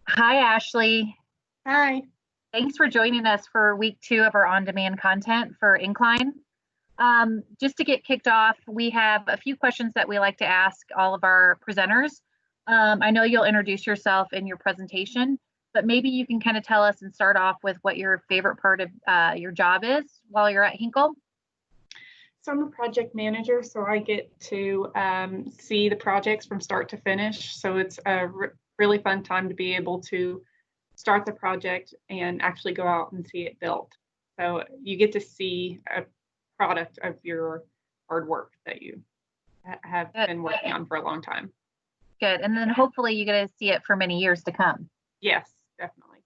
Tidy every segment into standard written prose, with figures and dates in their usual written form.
Hi, Ashley. Hi. Thanks for joining us for week two of our on-demand content for Incline. Just to get kicked off, we have a few questions that we like to ask all of our presenters. I know you'll introduce yourself in your presentation, but maybe you can kind of tell us and start off with what your favorite part of your job is while you're at Hinkle. So I'm a project manager, so I get to see the projects from start to finish. So it's a really fun time to be able to start the project and actually go out and see it built. So you get to see a product of your hard work that you have Good, been working on for a long time. good. And then hopefully you get to see it for many years to come. Yes, definitely.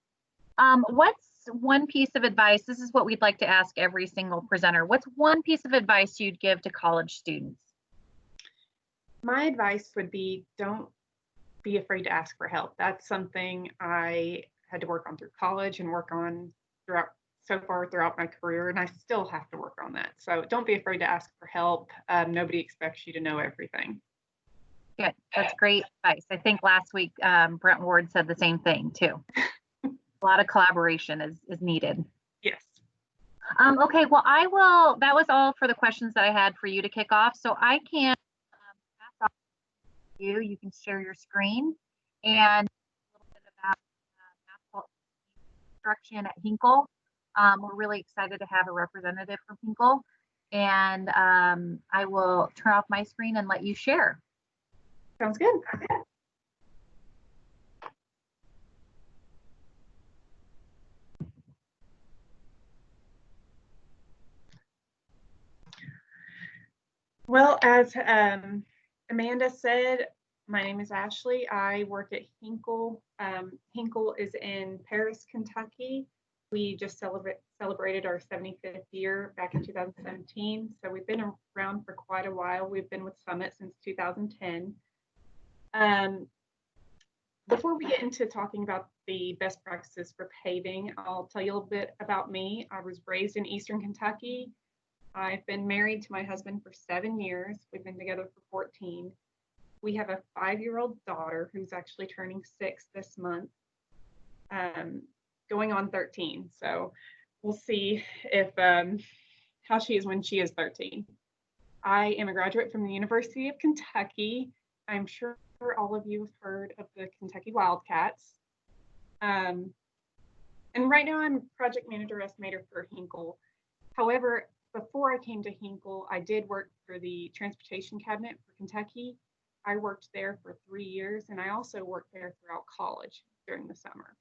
What's one piece of advice? This is what we'd like to ask every single presenter. What's one piece of advice you'd give to college students? My advice would be don't be afraid to ask for help. That's something I had to work on through college and work on throughout so far throughout my career, and I still have to work on that. So don't be afraid to ask for help. Nobody expects you to know everything. Good. That's great advice. I think last week Brent Ward said the same thing too. A lot of collaboration is needed. Yes. Okay, well, I will. That was all for the questions that I had for you to kick off. So I can pass off to you. You can share your screen and a little bit about asphalt construction at Hinkle. We're really excited to have a representative from Hinkle, and I will turn off my screen and let you share. Sounds good. Well, as Amanda said, my name is Ashley. I work at Hinkle. Hinkle is in Paris, Kentucky. We just celebrated our 75th year back in 2017. So we've been around for quite a while. We've been with Summit since 2010. Before we get into talking about the best practices for paving, I'll tell you a little bit about me. I was raised in Eastern Kentucky. I've been married to my husband for 7 years. We've been together for 14. We have a 5-year-old daughter who's actually turning 6 this month, going on 13. So we'll see if how she is when she is 13. I am a graduate from the University of Kentucky. I'm sure all of you have heard of the Kentucky Wildcats. And right now I'm project manager estimator for Hinkle. However, before I came to Hinkle, I did work for the transportation cabinet for Kentucky. I worked there for 3 years, and I also worked there throughout college during the summer.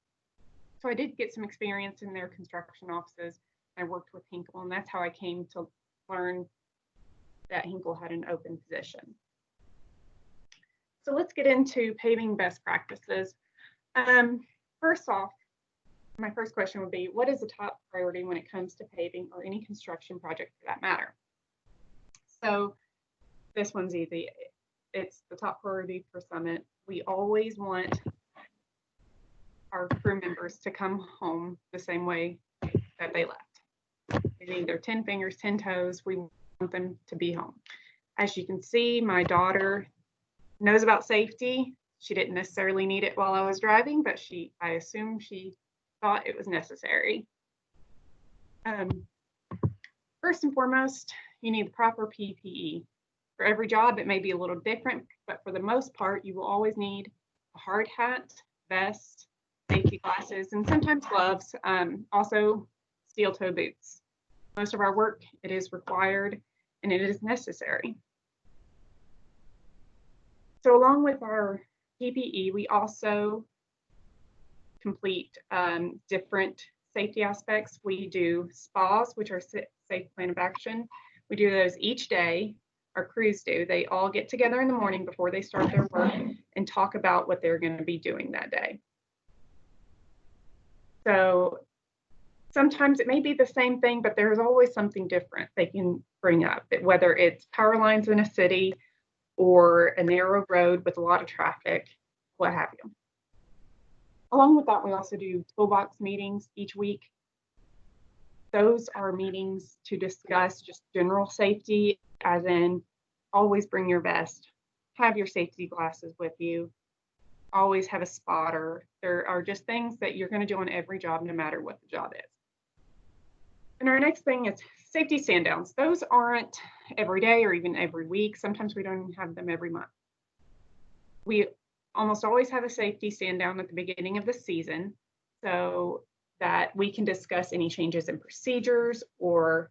So I did get some experience in their construction offices. I worked with Hinkle, and that's how I came to learn that Hinkle had an open position. So let's get into paving best practices. First off, my first question would be, what is the top priority when it comes to paving or any construction project for that matter? So this one's easy. It's the top priority for Summit. We always want our crew members to come home the same way that they left. They need their 10 fingers, 10 toes. We want them to be home. As you can see, my daughter knows about safety. She didn't necessarily need it while I was driving, but I assume she thought it was necessary. First and foremost, you need the proper PPE. For every job, it may be a little different, but for the most part, you will always need a hard hat, vest, safety glasses, and sometimes gloves, also steel toe boots. Most of our work, it is required and it is necessary. So along with our PPE, we also complete different safety aspects. We do SPAs, which are safe plan of action. We do those each day. Our crews do. They all get together in the morning before they start their work and talk about what they're going to be doing that day. So sometimes it may be the same thing, but there's always something different they can bring up, whether it's power lines in a city or a narrow road with a lot of traffic, what have you. Along with that, we also do toolbox meetings each week. Those are meetings to discuss just general safety, as in always bring your vest, have your safety glasses with you, always have a spotter. There are just things that you're going to do on every job, no matter what the job is. And our next thing is safety stand downs. Those aren't every day or even every week. Sometimes we don't even have them every month. We almost always have a safety stand down at the beginning of the season so that we can discuss any changes in procedures or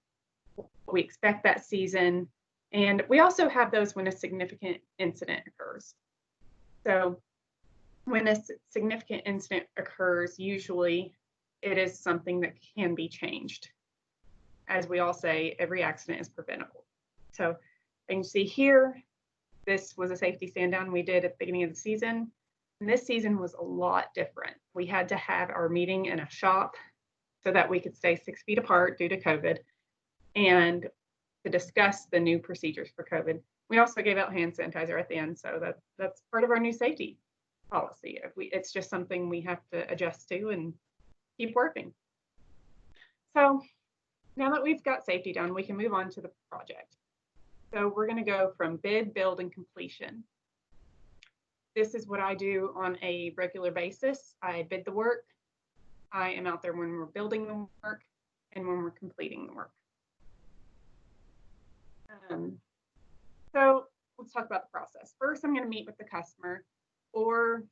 what we expect that season. And we also have those when a significant incident occurs. So when a significant incident occurs, usually it is something that can be changed. As we all say, every accident is preventable. So you can see here, this was a safety stand down we did at the beginning of the season. And this season was a lot different. We had to have our meeting in a shop so that we could stay 6 feet apart due to COVID and to discuss the new procedures for COVID. We also gave out hand sanitizer at the end. So that's part of our new safety policy. It's just something we have to adjust to and keep working. So now that we've got safety done, we can move on to the project. So we're going to go from bid, build, and completion. This is what I do on a regular basis. I bid the work. I am out there when we're building the work and when we're completing the work. So let's talk about the process. First, I'm going to meet with the customer, or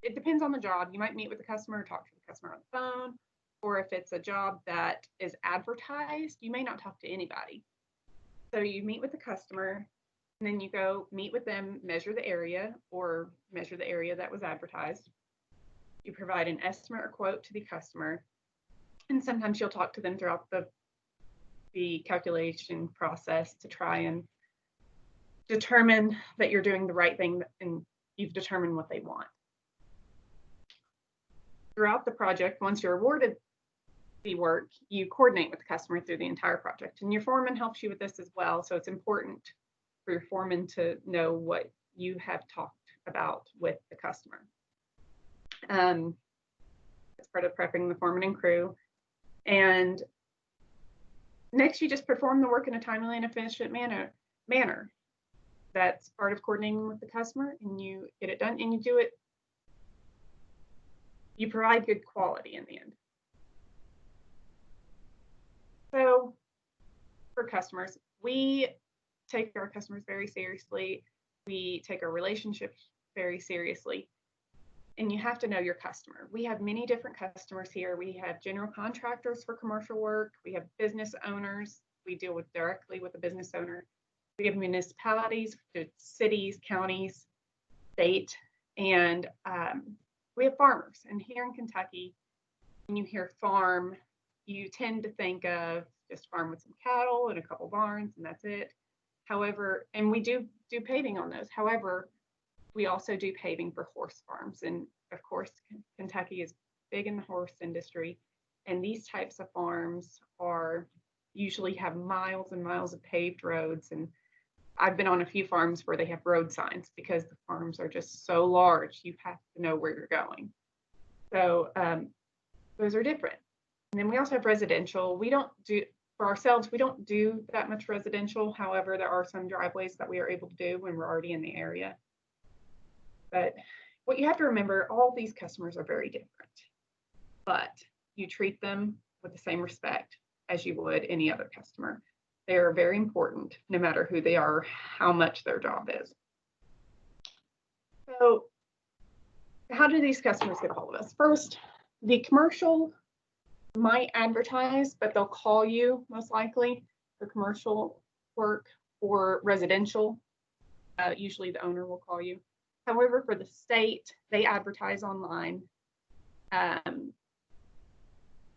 it depends on the job. You might meet with the customer, talk to the customer on the phone, or if it's a job that is advertised, you may not talk to anybody. So you meet with the customer, and then you go meet with them, measure the area, or measure the area that was advertised. You provide an estimate or quote to the customer, and sometimes you'll talk to them throughout the calculation process to try and determine that you're doing the right thing and you've determined what they want. Throughout the project, once you're awarded the work, you coordinate with the customer through the entire project. And your foreman helps you with this as well. So it's important for your foreman to know what you have talked about with the customer. It's part of prepping the foreman and crew. And next, you just perform the work in a timely and efficient manner. That's part of coordinating with the customer, and you get it done, and you do it. You provide good quality in the end. So for customers, we take our customers very seriously. We take our relationships very seriously. And you have to know your customer. We have many different customers here. We have general contractors for commercial work. We have business owners. We deal directly with the business owner. We have municipalities, cities, counties, state, and we have farmers. And here in Kentucky, when you hear farm, you tend to think of just farm with some cattle and a couple barns, and that's it. However, and we do paving on those. However, we also do paving for horse farms. And of course, Kentucky is big in the horse industry. And these types of farms usually have miles and miles of paved roads. And I've been on a few farms where they have road signs because the farms are just so large, you have to know where you're going. So those are different. And then we also have residential. For ourselves, we don't do that much residential. However, there are some driveways that we are able to do when we're already in the area. But what you have to remember, all these customers are very different, but you treat them with the same respect as you would any other customer. They are very important, no matter who they are, how much their job is. So how do these customers get a hold of us? First, the commercial might advertise, but they'll call you most likely for commercial work or residential. Usually the owner will call you. However, for the state, they advertise online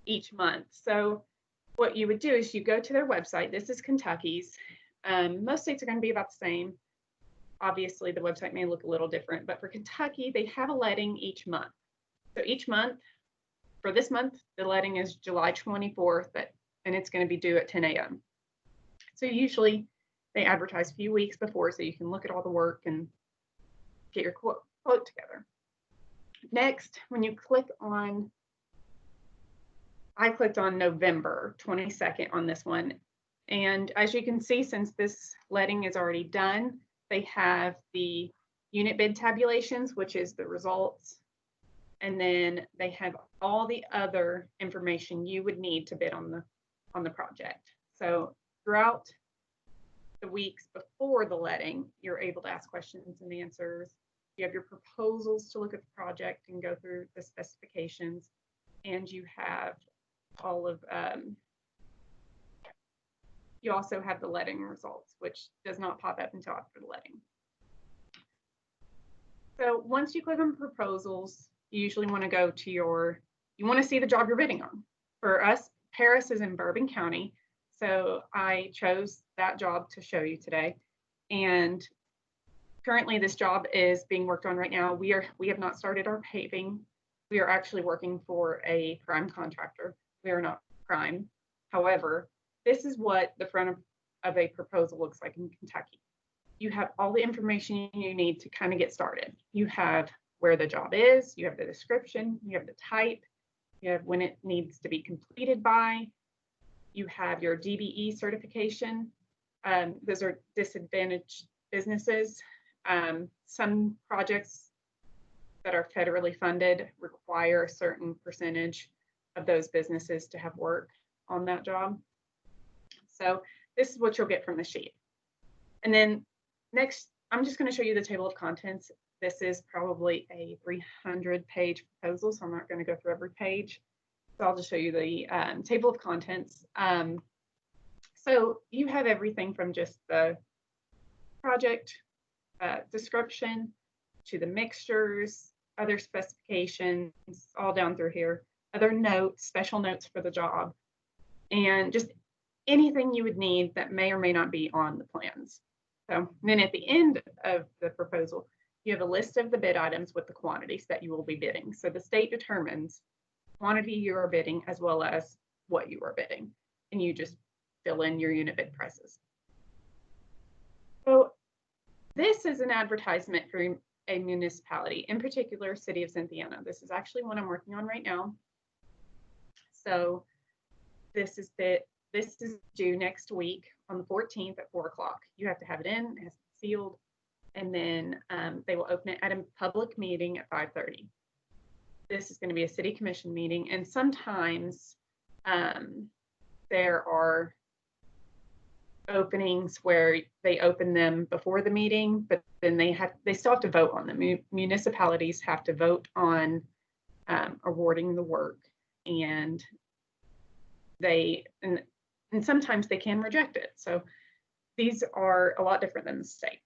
each month. So what you would do is you go to their website. This is Kentucky's. Most states are going to be about the same. Obviously, the website may look a little different, but for Kentucky, they have a letting each month. So each month, for this month, the letting is July 24th, and it's going to be due at 10 a.m. So usually they advertise a few weeks before so you can look at all the work and get your quote together. Next, when you click on, I clicked on November 22nd on this one. And as you can see, since this letting is already done, they have the unit bid tabulations, which is the results. And then they have all the other information you would need to bid on the project. So throughout the weeks before the letting, you're able to ask questions and answers. You have your proposals to look at the project and go through the specifications, and you have all of you also have the letting results, which does not pop up until after the letting. So once you click on proposals, you usually want to go to you want to see the job you're bidding on. For us, Paris is in Bourbon County, so I chose that job to show you today. And currently this job is being worked on right now. We have not started our paving. We are actually working for a prime contractor. We are not prime. However, this is what the front of a proposal looks like in Kentucky. You have all the information you need to kind of get started. You have where the job is, you have the description, you have the type, you have when it needs to be completed by, you have your DBE certification. Those are disadvantaged businesses. Some projects that are federally funded require a certain percentage of those businesses to have work on that job. So this is what you'll get from the sheet. And then next, I'm just going to show you the table of contents. This is probably a 300-page proposal, so I'm not going to go through every page. So I'll just show you the table of contents. So you have everything from just the project description to the mixtures, other specifications, all down through here, other notes, special notes for the job, and just anything you would need that may or may not be on the plans. So then at the end of the proposal, you have a list of the bid items with the quantities that you will be bidding. So the state determines quantity you are bidding as well as what you are bidding, and you just fill in your unit bid prices. So this is an advertisement for a municipality, in particular, City of Cynthiana. This is actually one I'm working on right now. So this is due next week on the 14th at 4 o'clock. You have to have it in, it has to be sealed, and then they will open it at a public meeting at 5:30. This is going to be a city commission meeting, and sometimes there are openings where they open them before the meeting, but then they still have to vote on them. Municipalities have to vote on awarding the work, and sometimes they can reject it. So these are a lot different than the state.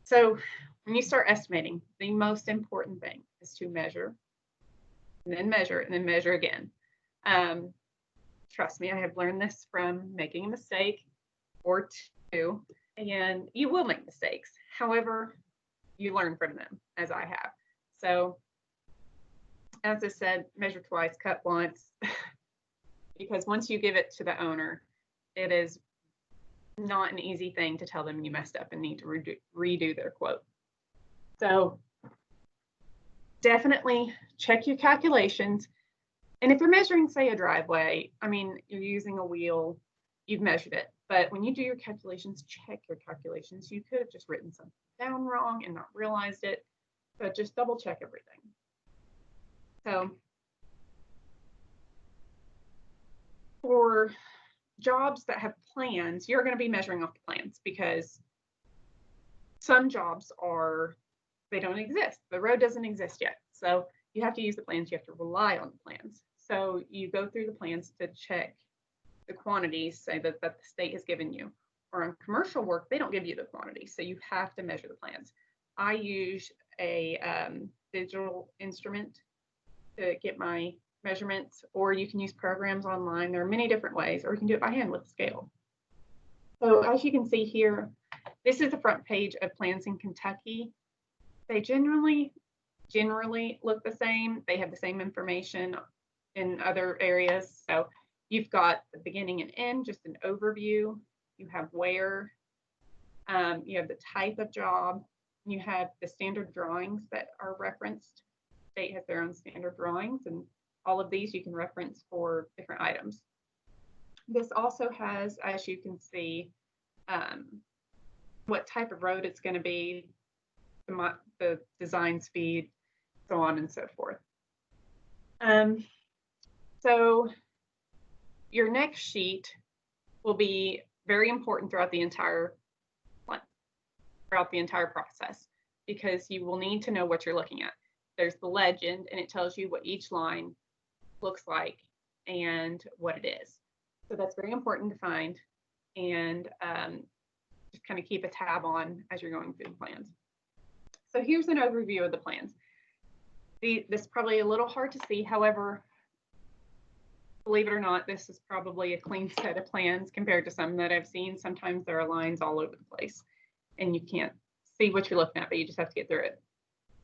So when you start estimating, the most important thing is to measure, and then measure, and then measure again. Trust me, I have learned this from making a mistake or two, and you will make mistakes. However, you learn from them, as I have. So as I said, measure twice, cut once, because once you give it to the owner, it is not an easy thing to tell them you messed up and need to redo their quote. So definitely check your calculations. And if you're measuring, say, a driveway, I mean, you're using a wheel, you've measured it. But when you do your calculations, check your calculations. You could have just written something down wrong and not realized it. But just double check everything. So for jobs that have plans, you're going to be measuring off the plans, because some jobs they don't exist. The road doesn't exist yet. So you have to use the plans. You have to rely on the plans. So you go through the plans to check the quantities, say that the state has given you. Or on commercial work, they don't give you the quantities. So you have to measure the plans. I use a digital instrument to get my measurements, or you can use programs online. There are many different ways, or you can do it by hand with a scale. So as you can see here, this is the front page of plans in Kentucky. They generally look the same. They have the same information in other areas. So you've got the beginning and end, just an overview. You have where, you have the type of job. You have the standard drawings that are referenced. The state has their own standard drawings, and all of these you can reference for different items. This also has, as you can see, what type of road it's going to be. the design speed, so on and so forth. Um, so your next sheet will be very important throughout the entire process, because you will need to know what you're looking at. There's the legend, and it tells you what each line looks like and what it is. So that's very important to find, and just kind of keep a tab on as you're going through the plans. So here's an overview of the plans. This is probably a little hard to see. However, believe it or not, this is probably a clean set of plans compared to some that I've seen. Sometimes there are lines all over the place and you can't see what you're looking at, but you just have to get through it.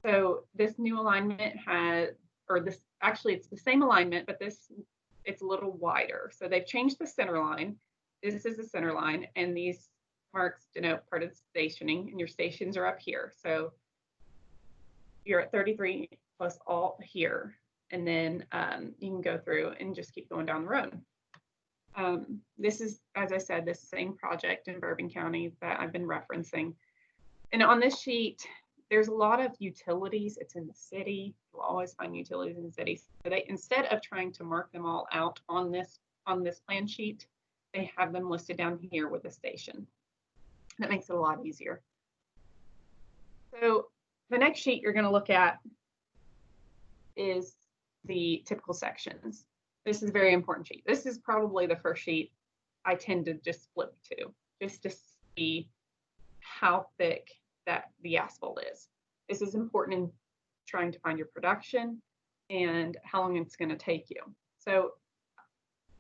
So this new alignment has, or this, actually it's the same alignment, but it's a little wider. So they've changed the center line. This is the center line, and these marks denote part of the stationing, and your stations are up here. So you're at 33 plus all here, and then you can go through and just keep going down the road. This is, as I said, this same project in Bourbon County that I've been referencing. And on this sheet, there's a lot of utilities. It's in the city. You'll always find utilities in the city. So they, instead of trying to mark them all out on this plan sheet, they have them listed down here with a station. That makes it a lot easier. So the next sheet you're going to look at is the typical sections. This is a very important sheet. This is probably the first sheet I tend to just flip to, just to see how thick that the asphalt is. This is important in trying to find your production and how long it's going to take you. So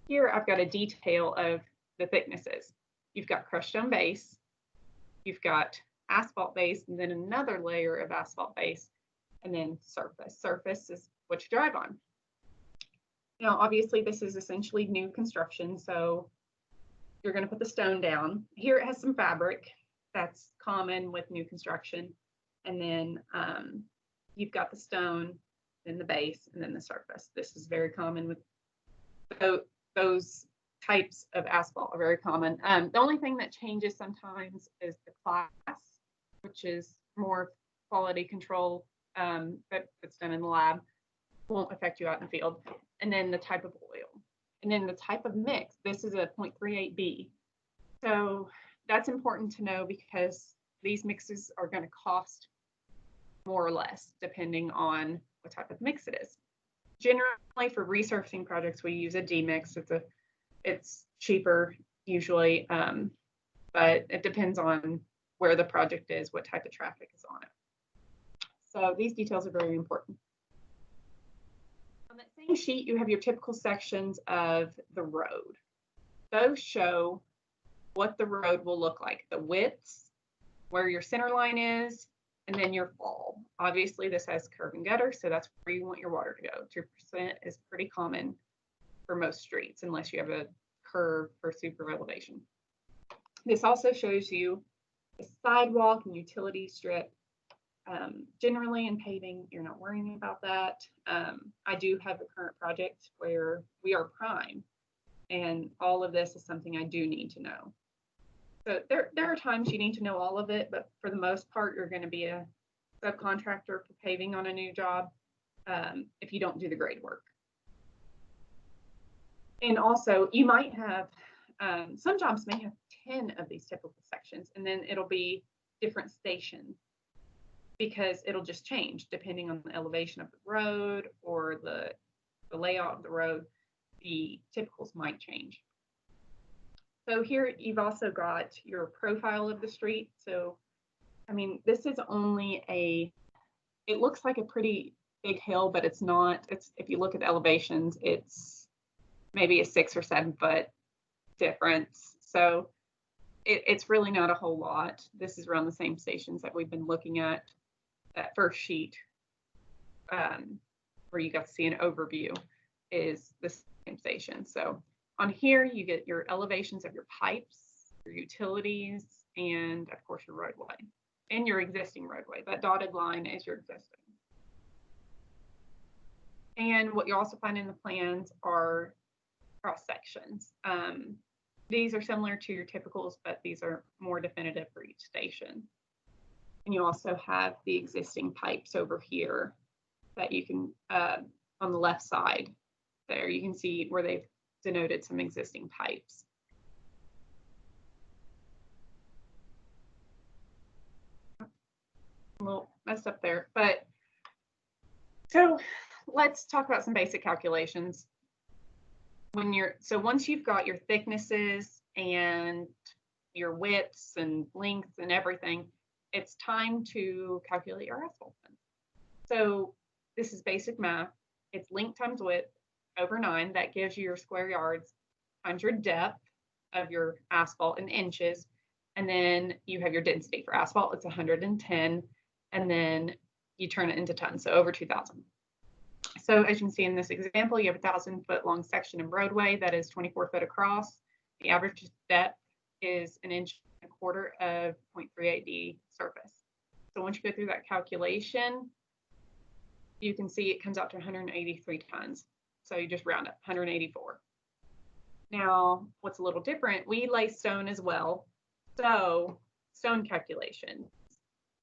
here I've got a detail of the thicknesses. You've got crushed stone base, you've got asphalt base, and then another layer of asphalt base, and then surface. Surface is what you drive on. Now, obviously, this is essentially new construction, so you're going to put the stone down. Here it has some fabric. That's common with new construction. And then you've got the stone, then the base, and then the surface. This is very common with those types of asphalt are very common. The only thing that changes sometimes is the class, which is more quality control that's done in the lab. Won't affect you out in the field. And then the type of oil. And then the type of mix. This is a 0.38B. So that's important to know because these mixes are going to cost more or less depending on what type of mix it is. Generally, for resurfacing projects, we use a D mix. It's cheaper usually, but it depends on where the project is, what type of traffic is on it. So these details are very important. On that same sheet, you have your typical sections of the road. Those show what the road will look like, the widths, where your center line is, and then your fall. Obviously, this has curb and gutter, so that's where you want your water to go. 2% is pretty common for most streets, unless you have a curve for super elevation. This also shows you the sidewalk and utility strip. Generally in paving, you're not worrying about that. I do have a current project where we are prime, and all of this is something I do need to know. So there are times you need to know all of it, but for the most part, you're going to be a subcontractor for paving on a new job if you don't do the grade work. And also, you might have, some jobs may have 10 of these typical sections, and then it'll be different stations because it'll just change depending on the elevation of the road or the layout of the road. The typicals might change. So here you've also got your profile of the street. So, I mean, this is only it looks like a pretty big hill, but it's not. If you look at the elevations, it's maybe a 6 or 7 foot difference. So it's really not a whole lot. This is around the same stations that we've been looking at. That first sheet where you got to see an overview is the same station. So on here, you get your elevations of your pipes, your utilities, and of course your roadway and your existing roadway. That dotted line is your existing. And what you also find in the plans are cross sections. These are similar to your typicals, but these are more definitive for each station. And you also have the existing pipes over here that you can, on the left side there, you can see where they've denoted some existing pipes. A little messed up there, but so let's talk about some basic calculations. So once you've got your thicknesses and your widths and lengths and everything, it's time to calculate your asphalt. So this is basic math. It's length times width over 9. That gives you your square yards times your depth of your asphalt in inches. And then you have your density for asphalt. It's 110. And then you turn it into tons, so over 2,000. So as you can see in this example, you have a 1,000-foot long section of roadway that is 24 foot across. The average depth is 1.25 inches of 0.38D surface. So once you go through that calculation, you can see it comes out to 183 tons. So you just round up 184. Now, what's a little different, we lay stone as well. So stone calculations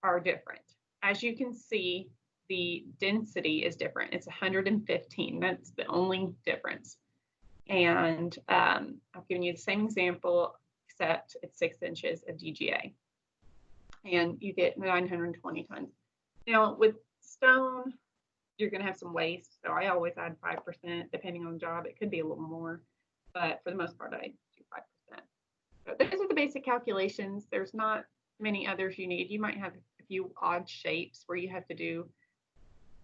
are different. As you can see, the density is different. It's 115. That's the only difference. And I've given you the same example, except it's 6 inches of DGA. And you get 920 tons. Now, with stone, you're going to have some waste. So I always add 5%, depending on the job. It could be a little more, but for the most part, I do 5%. So those are the basic calculations. There's not many others you need. You might have a few odd shapes where you have to do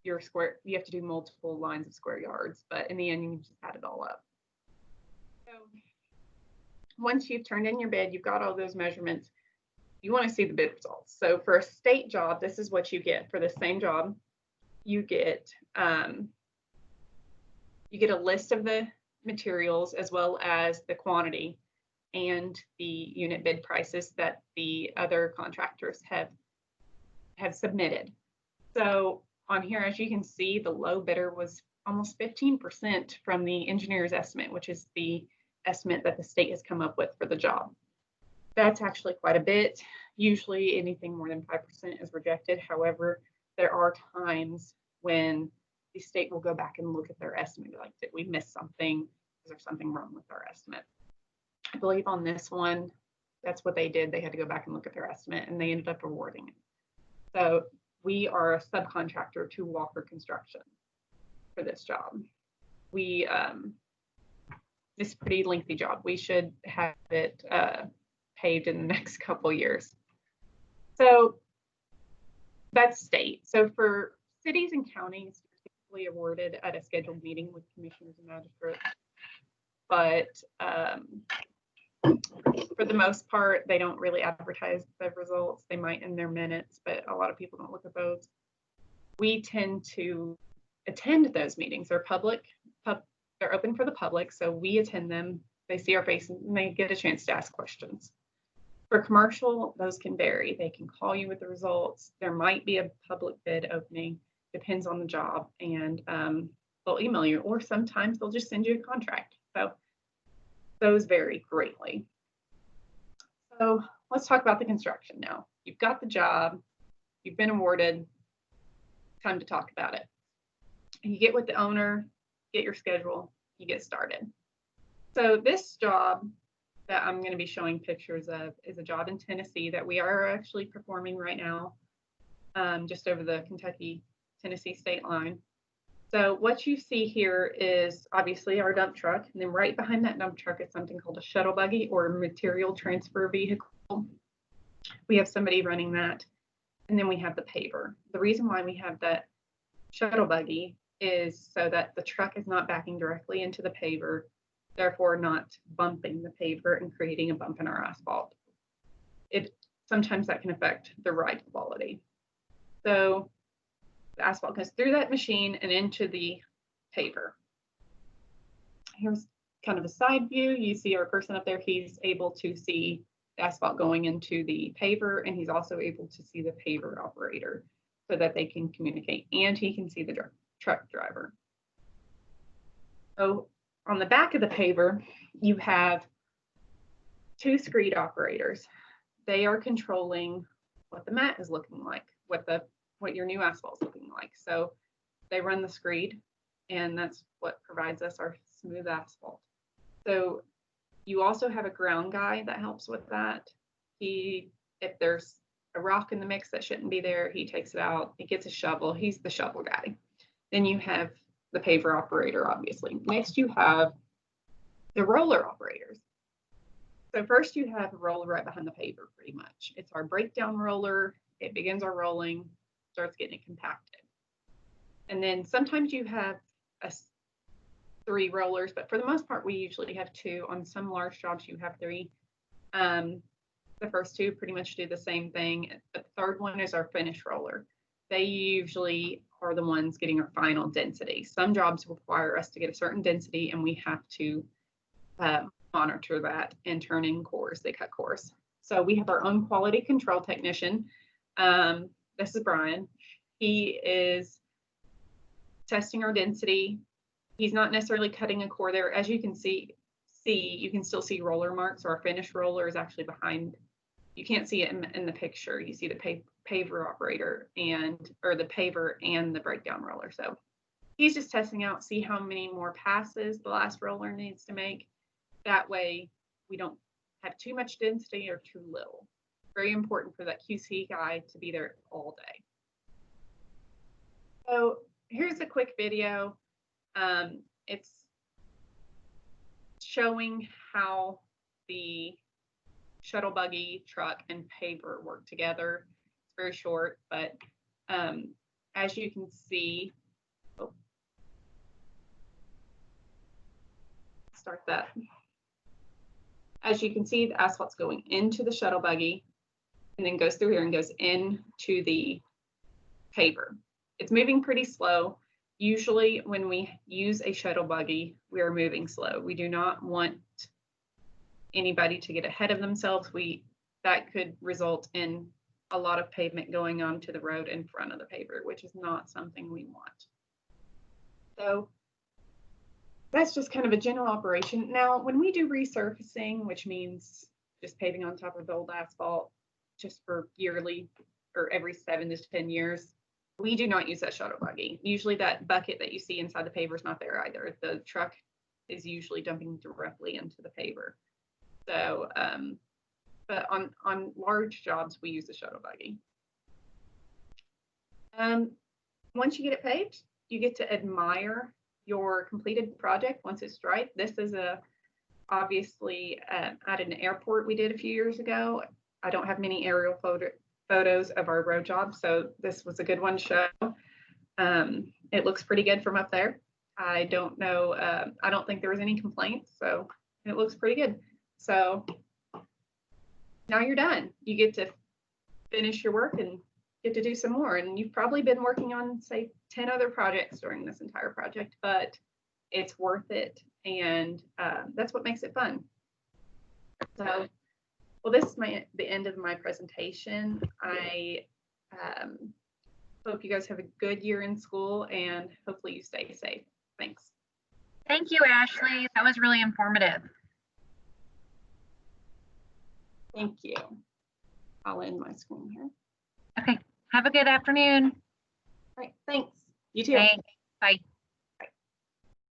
your square, you have to do multiple lines of square yards, but in the end, you can just add it all up. So once you've turned in your bid, you've got all those measurements, you want to see the bid results. So for a state job, this is what you get for the same job. You get a list of the materials as well as the quantity and the unit bid prices that the other contractors have submitted. So on here, as you can see, the low bidder was almost 15% from the engineer's estimate, which is the estimate that the state has come up with for the job. That's actually quite a bit. Usually anything more than 5% is rejected. However, there are times when the state will go back and look at their estimate, like, did we miss something? Is there something wrong with our estimate? I believe on this one, that's what they did. They had to go back and look at their estimate, and they ended up awarding it. So we are a subcontractor to Walker Construction for this job. This is a pretty lengthy job. We should have it paved in the next couple years. So that's state. So for cities and counties, typically awarded at a scheduled meeting with commissioners and magistrates. But for the most part, they don't really advertise the results. They might in their minutes, but a lot of people don't look at those. We tend to attend those meetings. They're public, they're open for the public, so we attend them. They see our faces and they get a chance to ask questions. For commercial, those can vary. They can call you with the results. There might be a public bid opening, depends on the job, and they'll email you, or sometimes they'll just send you a contract. So those vary greatly. So let's talk about the construction now. You've got the job, you've been awarded, time to talk about it. You get with the owner, get your schedule, you get started. So this job that I'm going to be showing pictures of is a job in Tennessee that we are actually performing right now, just over the Kentucky-Tennessee state line. So what you see here is obviously our dump truck, and then right behind that dump truck is something called a shuttle buggy or a material transfer vehicle. We have somebody running that, and then we have the paver. The reason why we have that shuttle buggy is so that the truck is not backing directly into the paver, therefore not bumping the paver and creating a bump in our asphalt. Sometimes that can affect the ride quality. So the asphalt goes through that machine and into the paver. Here's kind of a side view. You see our person up there, he's able to see the asphalt going into the paver, and he's also able to see the paver operator so that they can communicate, and he can see the truck driver. So on the back of the paver, you have two screed operators. They are controlling what the mat is looking like, what your new asphalt is looking like. So they run the screed, and that's what provides us our smooth asphalt. So you also have a ground guy that helps with that. If there's a rock in the mix that shouldn't be there, he takes it out. He gets a shovel. He's the shovel guy. Then you have the paver operator, obviously. Next, you have the roller operators. So first you have a roller right behind the paver, pretty much. It's our breakdown roller. It begins our rolling, starts getting it compacted. And then sometimes you have 3 rollers, but for the most part, we usually have 2. On some large jobs, you have 3. The first 2 pretty much do the same thing. The third one is our finish roller. They usually are the ones getting our final density. Some jobs require us to get a certain density, and we have to monitor that and turn in cores. They cut cores. So we have our own quality control technician. This is Brian. He is testing our density. He's not necessarily cutting a core there. As you can see, you can still see roller marks. So our finish roller is actually behind. You can't see it in the picture. You see the paver operator or the paver and the breakdown roller. So he's just testing out, see how many more passes the last roller needs to make. That way we don't have too much density or too little. Very important for that QC guy to be there all day. So here's a quick video. It's showing how the shuttle buggy, truck, and paver work together. It's very short, but as you can see, start that. As you can see, the asphalt's going into the shuttle buggy and then goes through here and goes into the paver. It's moving pretty slow. Usually when we use a shuttle buggy, we are moving slow. We do not want anybody to get ahead of themselves. That could result in a lot of pavement going onto the road in front of the paver, which is not something we want. So that's just kind of a general operation. Now, when we do resurfacing, which means just paving on top of old asphalt, just for yearly or every 7 to 10 years, we do not use that shuttle buggy. Usually that bucket that you see inside the paver is not there either. The truck is usually dumping directly into the paver. So, but on large jobs, we use the shuttle buggy. Once you get it paved, you get to admire your completed project once it's striped. This is obviously at an airport we did a few years ago. I don't have many aerial photos of our road job, so this was a good one to show. It looks pretty good from up there. I don't know, I don't think there was any complaints, so it looks pretty good. So now you're done. You get to finish your work and get to do some more. And you've probably been working on, say, 10 other projects during this entire project, but it's worth it. And that's what makes it fun. So, well, this is the end of my presentation. I hope you guys have a good year in school, and hopefully you stay safe. Thanks. Thank you, Ashley. That was really informative. Thank you. I'll end my screen here. Okay. Have a good afternoon. All right. Thanks. You too. Thanks. Bye.